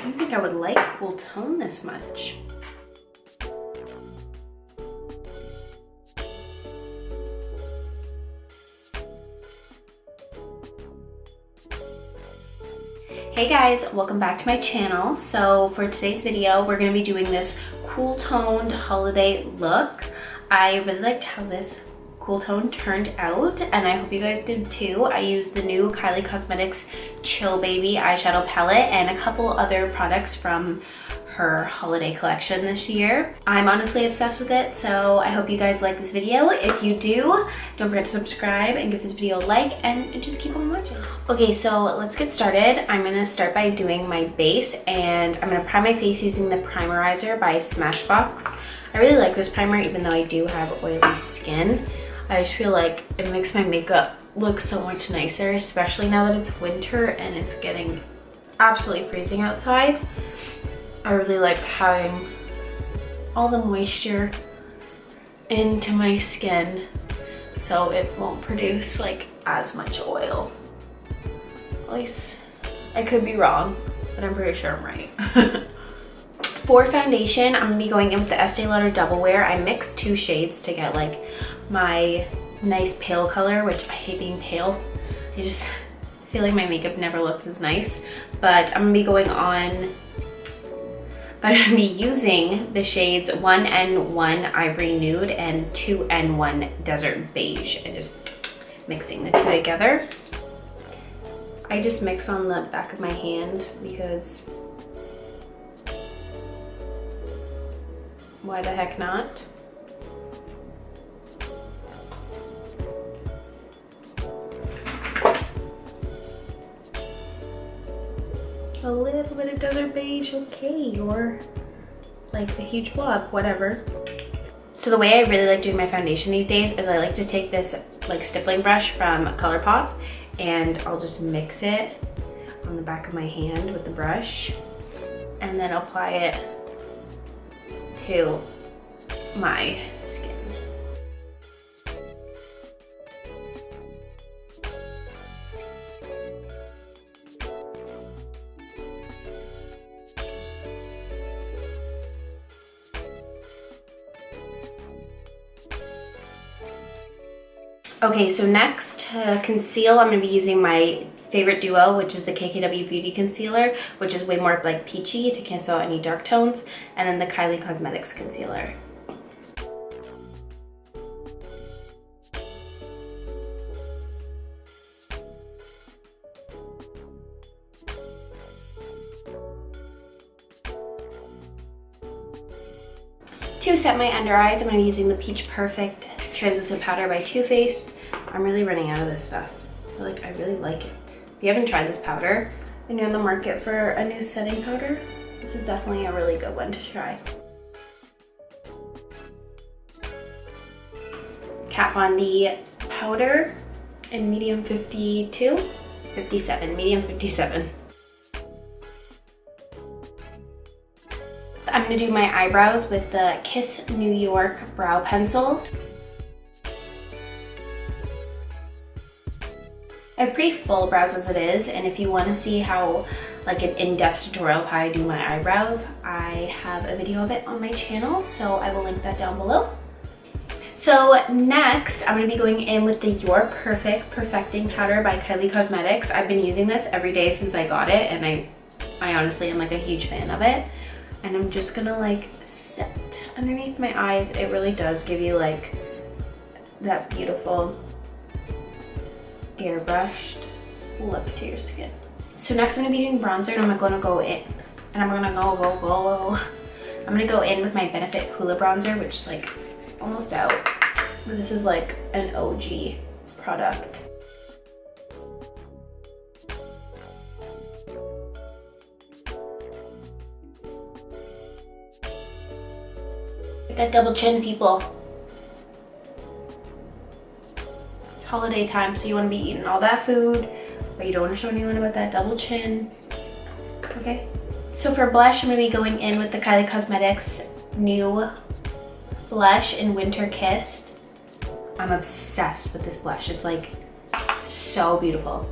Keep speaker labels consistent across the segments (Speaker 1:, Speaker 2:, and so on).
Speaker 1: don't think I would like cool tone this much. Hey guys, welcome back to my channel. So for today's video, we're gonna be doing this cool toned holiday look. I really liked how this cool tone turned out, and I hope you guys did too. I used the new Kylie Cosmetics Chill Baby eyeshadow palette and a couple other products from her holiday collection this year. I'm honestly obsessed with it, so I hope you guys like this video. If you do, don't forget to subscribe and give this video a like and just keep on watching. Okay, so let's get started. I'm gonna start by doing my base, and I'm gonna prime my face using the Primerizer by Smashbox. I really like this primer even though I do have oily skin. I just feel like it makes my makeup look so much nicer, especially now that it's winter and it's getting absolutely freezing outside. I really like having all the moisture into my skin so it won't produce like as much oil. At least I could be wrong, but I'm pretty sure I'm right. For foundation, I'm gonna be going in with the Estee Lauder Double Wear. I mixed 2 shades to get like my nice pale color, which I hate being pale. I just feel like my makeup never looks as nice. But I'm gonna be using the shades 1N1 Ivory Nude and 2N1 Desert Beige and just mixing the 2 together. I just mix on the back of my hand because why the heck not? A little bit of Desert Beige, okay, or like a huge blob, whatever. So the way I really like doing my foundation these days is I like to take this like stippling brush from ColourPop and I'll just mix it on the back of my hand with the brush and then apply it to my skin. Okay, so next to conceal, I'm going to be using my favorite duo, which is the KKW Beauty Concealer, which is way more like peachy to cancel out any dark tones, and then the Kylie Cosmetics Concealer. To set my under eyes, I'm going to be using the Peach Perfect Translucent Powder by Too Faced. I'm really running out of this stuff. I really like it. If you haven't tried this powder and you're in the market for a new setting powder, this is definitely a really good one to try. Cap on the powder in medium 57, medium 57. I'm going to do my eyebrows with the Kiss New York Brow Pencil. I have pretty full brows as it is, and if you want to see how like an in-depth tutorial of how I do my eyebrows, I have a video of it on my channel, so I will link that down below. So next, I'm going to be going in with the You're Perfect Perfecting Powder by Kylie Cosmetics. I've been using this every day since I got it, and I honestly am like a huge fan of it. And I'm just gonna like set underneath my eyes. It really does give you like that beautiful airbrushed look to your skin. So next I'm gonna be doing bronzer, and I'm gonna go in with my Benefit Hoola bronzer, which is like almost out. But this is like an OG product. That double chin, people. It's holiday time, so you want to be eating all that food, but you don't want to show anyone about that double chin. Okay. So for blush, I'm going to be going in with the Kylie Cosmetics new blush in Winter Kissed. I'm obsessed with this blush. It's like so beautiful.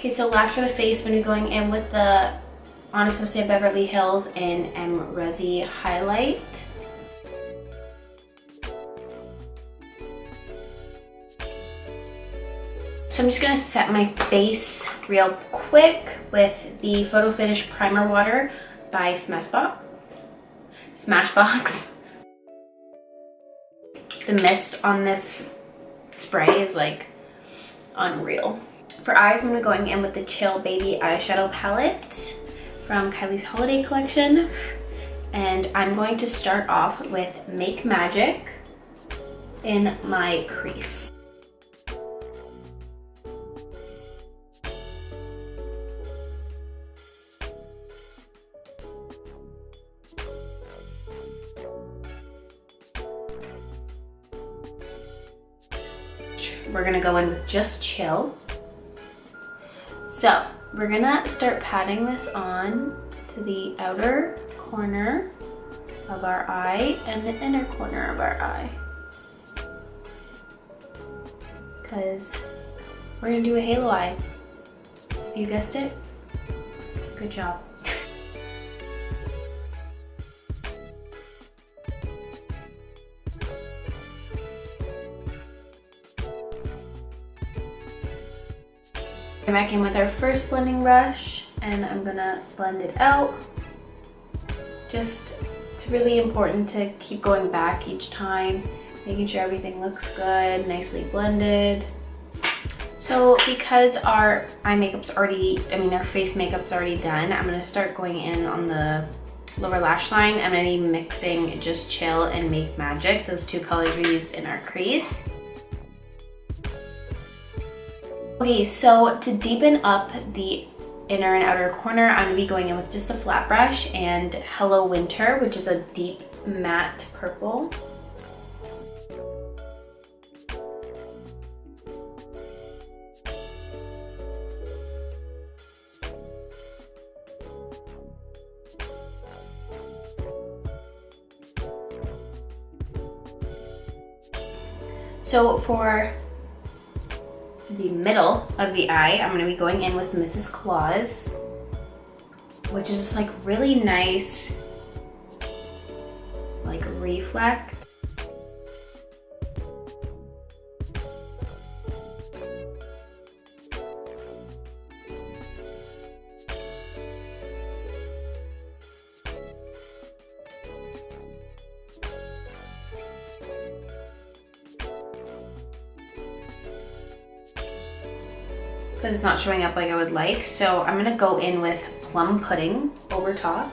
Speaker 1: Okay, so last for the face, I'm going to be going in with the Anastasia Beverly Hills in M Resi Highlight. So I'm just going to set my face real quick with the Photo Finish Primer Water by Smashbox. The mist on this spray is like unreal. For eyes, I'm going to be going in with the Chill Baby Eyeshadow Palette from Kylie's Holiday Collection. And I'm going to start off with Make Magic in my crease. We're gonna go in with Just Chill. So we're gonna start patting this on to the outer corner of our eye and the inner corner of our eye, because we're gonna do a halo eye. You guessed it. Good job. I'm back in with our first blending brush and I'm gonna blend it out. Just, it's really important to keep going back each time, making sure everything looks good, nicely blended. So because our eye makeup's already, our face makeup's already done, I'm gonna start going in on the lower lash line. I'm gonna be mixing Just Chill and Make Magic, those two colors we used in our crease. Okay, so to deepen up the inner and outer corner, I'm gonna be going in with just a flat brush and Hello Winter, which is a deep matte purple. So for the middle of the eye, I'm going to be going in with Mrs. Claus, which is just like really nice, like reflect. Because it's not showing up like I would like. So I'm gonna go in with Plum Pudding over top.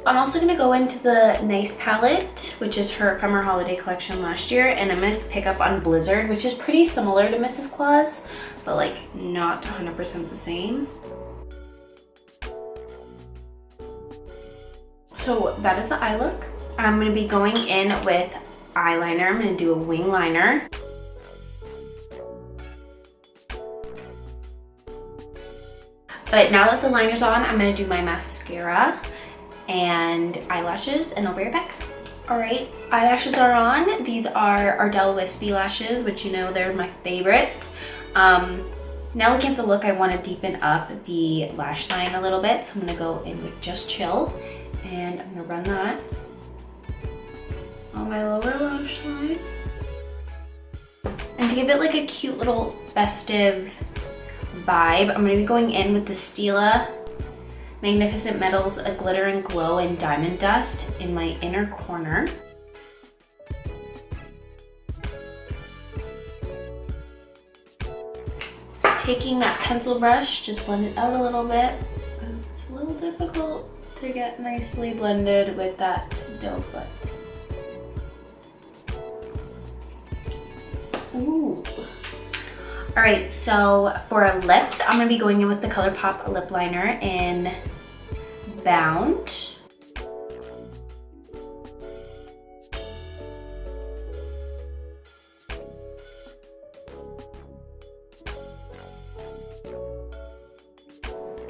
Speaker 1: I'm also gonna go into the Nice palette, which is from her holiday collection last year, and I'm gonna pick up on Blizzard, which is pretty similar to Mrs. Claus, but like not 100% the same. So that is the eye look. I'm gonna be going in with eyeliner. I'm gonna do a wing liner. But now that the liner's on, I'm gonna do my mascara and eyelashes, and I'll be right back. All right, eyelashes are on. These are Ardell Wispy lashes, which you know they're my favorite. Now looking at the look, I wanna deepen up the lash line a little bit. So I'm gonna go in with Just Chill. And I'm gonna run that on my lower lash line. And to give it like a cute little festive vibe, I'm gonna be going in with the Stila Magnificent Metals, A Glitter and Glow in Diamond Dust in my inner corner. So taking that pencil brush, just blend it out a little bit. It's a little difficult to get nicely blended with that doe foot. Ooh. All right, so for lips, I'm gonna be going in with the ColourPop lip liner in Bound.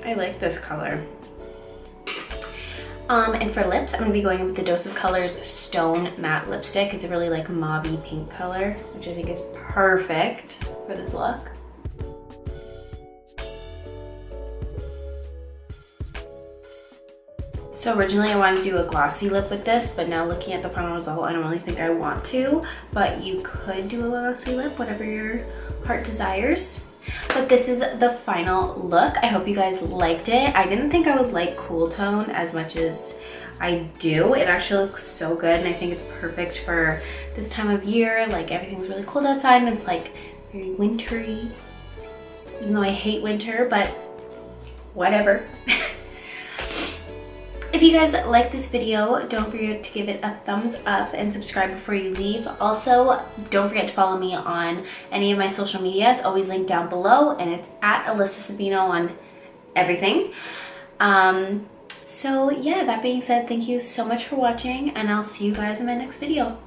Speaker 1: I like this color. And for lips, I'm gonna be going with the Dose of Colors Stone Matte Lipstick. It's a really like mauvey pink color, which I think is perfect for this look. So originally I wanted to do a glossy lip with this, but now looking at the final result, I don't really think I want to, but you could do a glossy lip, whatever your heart desires. But this is the final look. I hope you guys liked it. I didn't think I would like cool tone as much as I do. It actually looks so good, and I think it's perfect for this time of year. Like, everything's really cold outside and it's like very wintry, even though I hate winter, but whatever. If you guys like this video, don't forget to give it a thumbs up and subscribe before you leave. Also, don't forget to follow me on any of my social media. It's always linked down below, and it's at Alyssa Sabino on everything. So yeah, that being said, thank you so much for watching, and I'll see you guys in my next video.